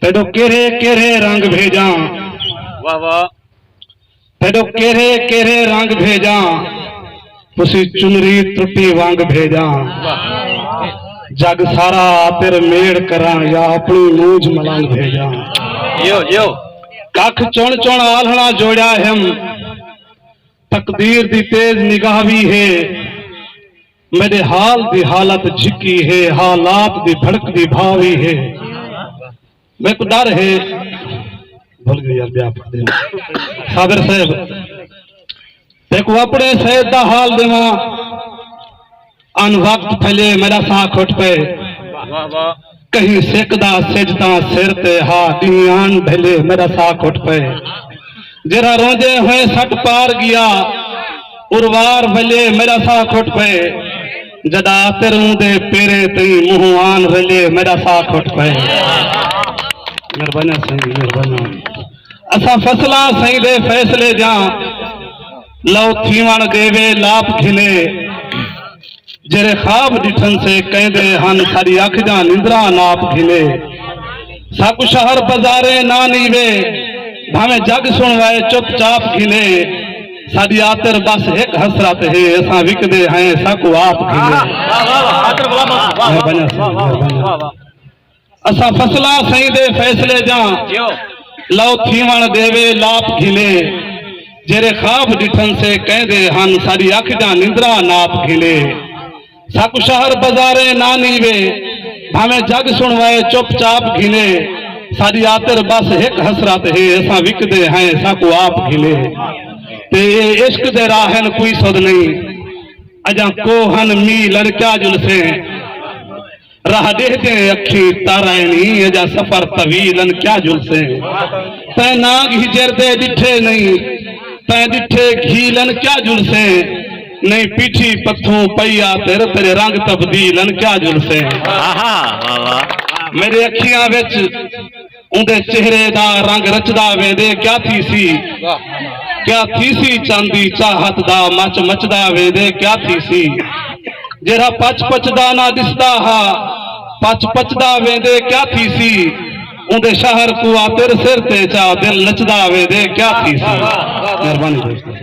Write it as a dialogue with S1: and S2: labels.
S1: तेडो केरे केरे रंग भेजा,
S2: वाह वाह,
S1: तेडो केरे केरे रंग भेजा, तुसी चुनरी त्रुटी वांग भेजा। जग सारा तेरे मेड़ करा या अपनी मूंज मलांग भेजा।
S2: यो
S1: कख चुन चुन आलना जोड़ा हम, तकदीर दी तेज निगाह भी है। मेरे हाल दी हालत झिकी है, हालात दी भड़क दी भावी है। मेरे को डर है, भूल गई यार ब्याह पढ़ दे सादर साहब। देखो अपने सैयद दा हाल देवा, अन वक्त फैले मेरा सा खुट पे।
S2: वाह वाह,
S1: कहीं सेकदा सेजदा सिर ते हा दियान भले मेरा सा खुट पे। जरा रोंदे हुए सट पार गया, उर्वार भले मेरा सा खुट पे। जदा तेरू दे पेरे तई मुंह आन रले मेरा सा खुट पे। मेहरबानी सही मेहरबानी। असा फसला सही दे फैसले जा, लो थीवण देवे लाप खिले। जेरे ख्वाब डिठन से कहदे हन सारी अख जा निंद्रा नाप खिले। साकु शहर बाजारे ना नीवे, भावे जग सुनवाए चुपचाप खिले। साडी आतर बस एक हसरत है, असा विकदे हैं साकु आप खिले। असा फसला सही दे फैसले जा, लो थीवण देवे लाप खिले। जेरे ख्वाब डिठन से कहदे हन सारी अख जा निंद्रा नाप खिले। साकु शहर बाजारे ना नीवे, भावे जग सुनवाए चुपचाप खिले। सारी आतर बस एक हसरत है, असा विकदे हैं साकु आप खिले। ते इश्क दे राहन कोई सुध नहीं, अजा कोहन मी लड़का जुलसे। राह देखते अखी तारायनी, अजा सफर तवीलन क्या जुलसे। तै नाग हिजर दे डिठे नहीं, तै डिठे घीलन क्या जुलसे। नहीं पीठी पत्थों पैया तेरे तेरे रंग तब्दीलन क्या जुलसे। मेरे अखियां विच उंदे चेहरे दा रंग रचदा वेंदे क्या थी सी। क्या थी सी चांदी चाहत दा मच मचदा वेंदे क्या थी सी। जेरा पच पचदा ना दिसदा हा, पच पचदा वेंदे क्या थी सी। उंदे शहर को तेरे सिर ते चा दिल नचदा वेंदे क्या थी सी। मेहरबानी दोस्तों।